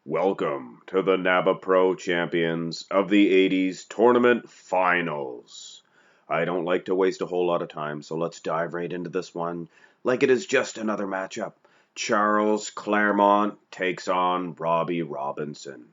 Welcome to the NABBA Pro Champions of the 80s Tournament Finals. I don't like to waste a whole lot of time, so let's dive right into this one like it is just another matchup. Charles Clairmont takes on Robbie Robinson.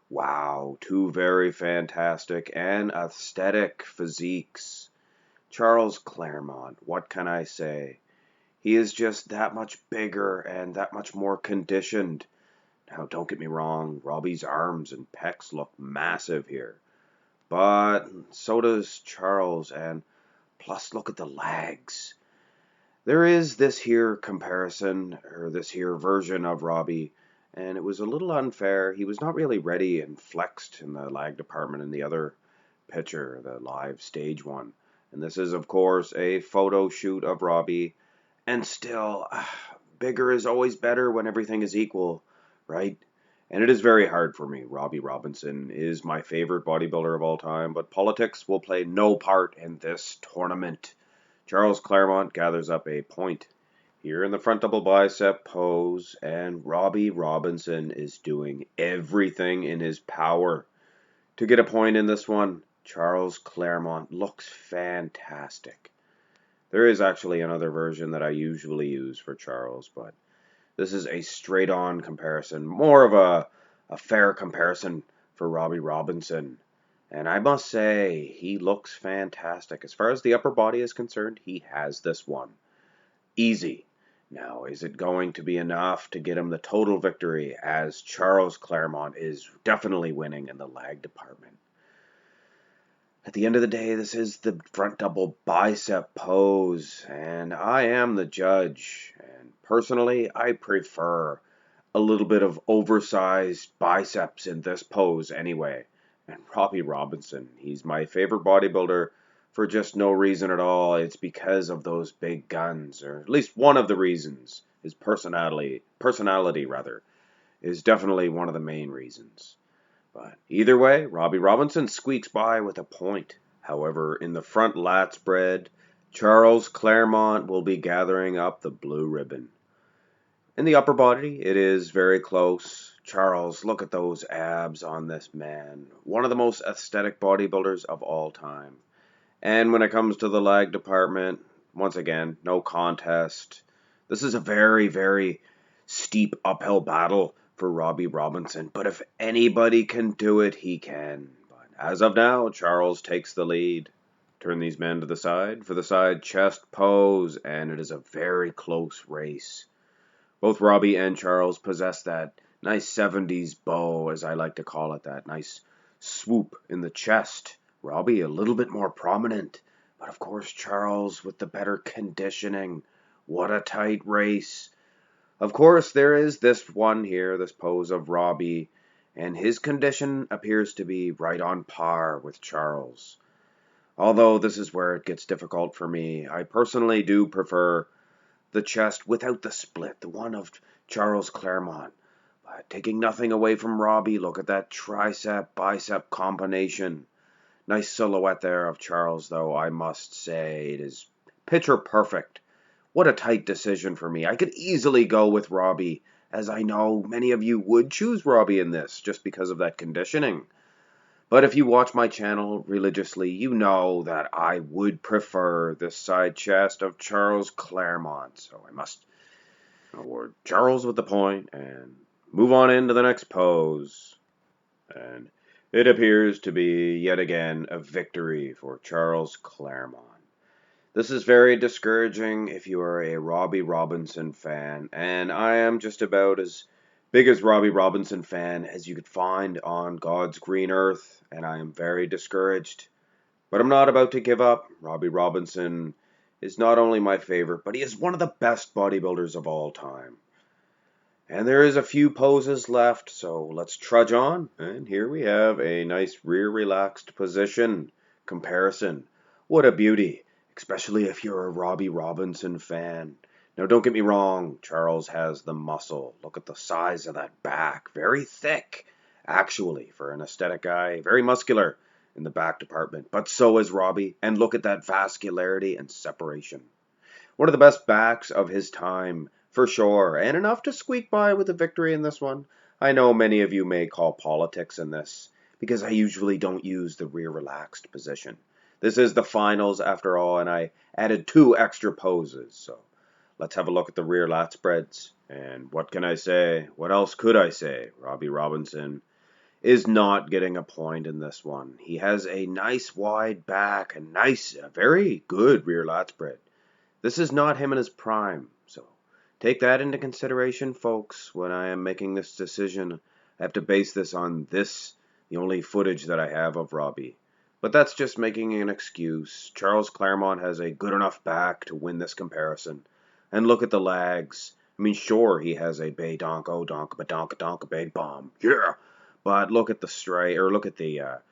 Wow, two very fantastic and aesthetic physiques. Charles Clairmont, what can I say? He is just that much bigger and that much more conditioned. Now, don't get me wrong, Robbie's arms and pecs look massive here. But so does Charles, and plus look at the legs. There is this here comparison, or this here version of Robbie, and it was a little unfair. He was not really ready and flexed in the lag department in the other picture, the live stage one. And this is, of course, a photo shoot of Robbie. And still, bigger is always better when everything is equal, right? And it is very hard for me. Robbie Robinson is my favorite bodybuilder of all time, but politics will play no part in this tournament. Charles Clairmont gathers up a point here in the front double bicep pose, and Robbie Robinson is doing everything in his power to get a point in this one. Charles Clairmont looks fantastic. There is actually another version that I usually use for Charles, but this is a straight-on comparison, more of a fair comparison for Robbie Robinson. And I must say, he looks fantastic. As far as the upper body is concerned, he has this one. Easy. Now, is it going to be enough to get him the total victory, as Charles Clairmont is definitely winning in the lag department? At the end of the day, this is the front double bicep pose, and I am the judge. And personally, I prefer a little bit of oversized biceps in this pose anyway. And Robbie Robinson, he's my favorite bodybuilder for just no reason at all. It's because of those big guns, or at least one of the reasons. His personality rather, is definitely one of the main reasons. But either way, Robbie Robinson squeaks by with a point. However, in the front lat spread, Charles Clairmont will be gathering up the blue ribbon. In the upper body, it is very close. Charles, look at those abs on this man. One of the most aesthetic bodybuilders of all time. And when it comes to the lag department, once again, no contest. This is a very, very steep uphill battle for Robbie Robinson, but if anybody can do it, he can. But as of now, Charles takes the lead. Turn these men to the side for the side chest pose, and it is a very close race. Both Robbie and Charles possess that nice 70s bow, as I like to call it, that nice swoop in the chest. Robbie a little bit more prominent, but of course Charles with the better conditioning. What a tight race. Of course, there is this one here, this pose of Robbie, and his condition appears to be right on par with Charles. Although this is where it gets difficult for me. I personally do prefer the chest without the split, the one of Charles Clairmont. But taking nothing away from Robbie, look at that tricep-bicep combination. Nice silhouette there of Charles, though, I must say. It is picture perfect. What a tight decision for me. I could easily go with Robbie, as I know many of you would choose Robbie in this, just because of that conditioning. But if you watch my channel religiously, you know that I would prefer this side chest of Charles Clairmont. So I must award Charles with the point and move on into the next pose. And it appears to be, yet again, a victory for Charles Clairmont. This is very discouraging if you are a Robbie Robinson fan, and I am just about as big as Robbie Robinson fan as you could find on God's green earth, and I am very discouraged. But I'm not about to give up. Robbie Robinson is not only my favorite, but he is one of the best bodybuilders of all time. And there is a few poses left, so let's trudge on. And here we have a nice rear relaxed position comparison. What a beauty, especially if you're a Robbie Robinson fan. Now, don't get me wrong, Charles has the muscle. Look at the size of that back. Very thick, actually, for an aesthetic guy. Very muscular in the back department. But so is Robbie. And look at that vascularity and separation. One of the best backs of his time for sure, and enough to squeak by with a victory in this one. I know many of you may call politics in this, because I usually don't use the rear relaxed position. This is the finals after all, and I added 2 extra poses, so let's have a look at the rear lat spreads. And what can I say? What else could I say? Robbie Robinson is not getting a point in this one. He has a nice wide back, a very good rear lat spread. This is not him in his prime, so take that into consideration, folks, when I am making this decision. I have to base this on the only footage that I have of Robbie. But that's just making an excuse. Charles Clermont has a good enough back to win this comparison. And look at the legs. I mean, sure, he has a bay donk, oh donk, ba donk, donk, big bomb. Yeah! But look at the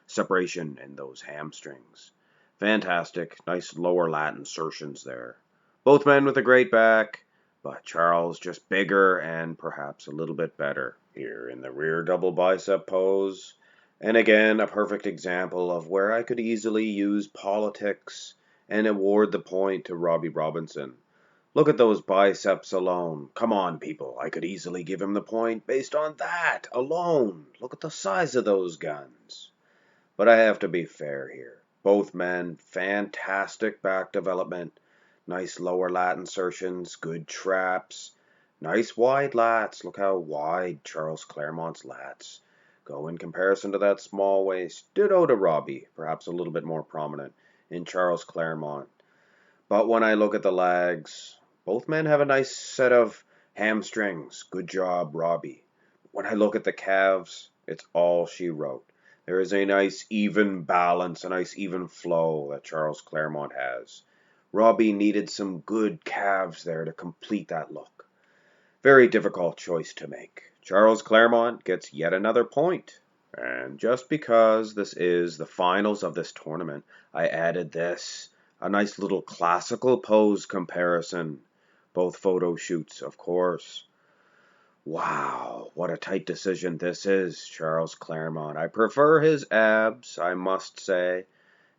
separation in those hamstrings. Fantastic. Nice lower lat insertions there. Both men with a great back, but Charles just bigger and perhaps a little bit better. Here in the rear double bicep pose. And again, a perfect example of where I could easily use politics and award the point to Robbie Robinson. Look at those biceps alone. Come on, people. I could easily give him the point based on that alone. Look at the size of those guns. But I have to be fair here. Both men, fantastic back development. Nice lower lat insertions, good traps. Nice wide lats. Look how wide Charles Clermont's lats go in comparison to that small waist. Ditto to Robbie, perhaps a little bit more prominent in Charles Clermont. But when I look at the legs, both men have a nice set of hamstrings. Good job, Robbie. When I look at the calves, it's all she wrote. There is a nice even balance, a nice even flow that Charles Clermont has. Robbie needed some good calves there to complete that look. Very difficult choice to make. Charles Clermont gets yet another point. And just because this is the finals of this tournament, I added this. A nice little classical pose comparison. Both photo shoots, of course. Wow, what a tight decision this is, Charles Clermont. I prefer his abs, I must say.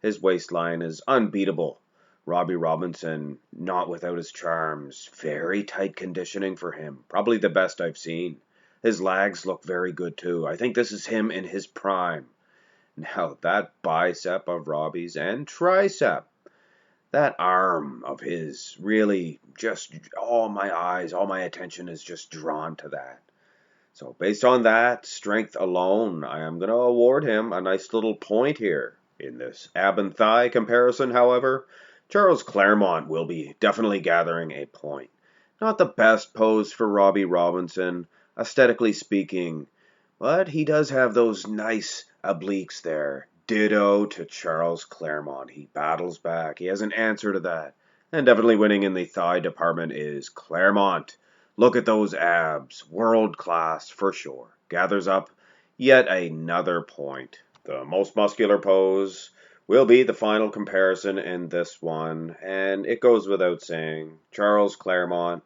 His waistline is unbeatable. Robbie Robinson, not without his charms. Very tight conditioning for him. Probably the best I've seen. His legs look very good too. I think this is him in his prime. Now, that bicep of Robbie's and tricep. That arm of his, really just all my attention is just drawn to that. So based on that strength alone, I am going to award him a nice little point here. In this ab and thigh comparison, however, Charles Clermont will be definitely gathering a point. Not the best pose for Robbie Robinson, aesthetically speaking, but he does have those nice obliques there. Ditto to Charles Clermont. He battles back. He has an answer to that. And definitely winning in the thigh department is Clermont. Look at those abs. World class for sure. Gathers up yet another point. The most muscular pose will be the final comparison in this one. And it goes without saying, Charles Clermont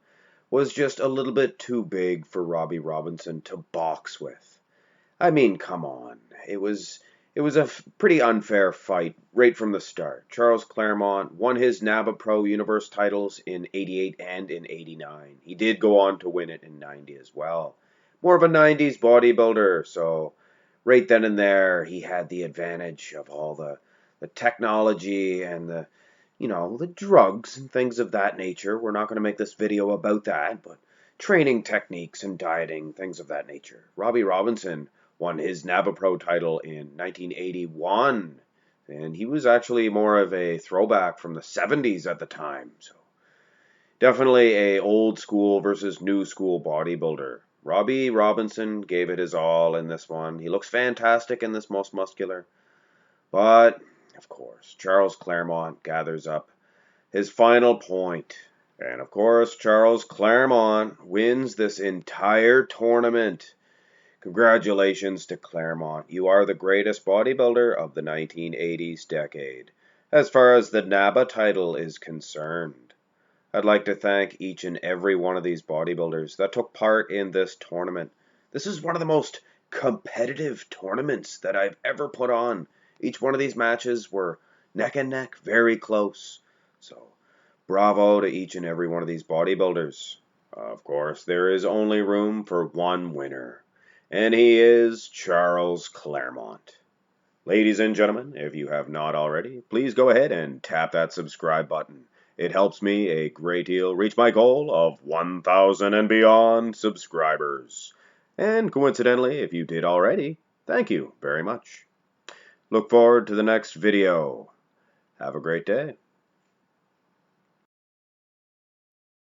was just a little bit too big for Robbie Robinson to box with. I mean, come on. It was a pretty unfair fight right from the start. Charles Clermont won his NABBA Pro Universe titles in 88 and in 89. He did go on to win it in 90 as well. More of a 90s bodybuilder, so right then and there he had the advantage of all the technology and the drugs and things of that nature. We're not going to make this video about that, but training techniques and dieting, things of that nature. Robbie Robinson won his NABBA Pro title in 1981, and he was actually more of a throwback from the 70s at the time. So definitely a old school versus new school bodybuilder. Robbie Robinson gave it his all in this one. He looks fantastic in this most muscular, but of course, Charles Clermont gathers up his final point. And of course, Charles Clermont wins this entire tournament. Congratulations to Clermont. You are the greatest bodybuilder of the 1980s decade, as far as the NABBA title is concerned. I'd like to thank each and every one of these bodybuilders that took part in this tournament. This is one of the most competitive tournaments that I've ever put on. Each one of these matches were neck and neck, very close. So, bravo to each and every one of these bodybuilders. Of course, there is only room for one winner, and he is Charles Clairmont. Ladies and gentlemen, if you have not already, please go ahead and tap that subscribe button. It helps me a great deal reach my goal of 1,000 and beyond subscribers. And coincidentally, if you did already, thank you very much. Look forward to the next video. Have a great day.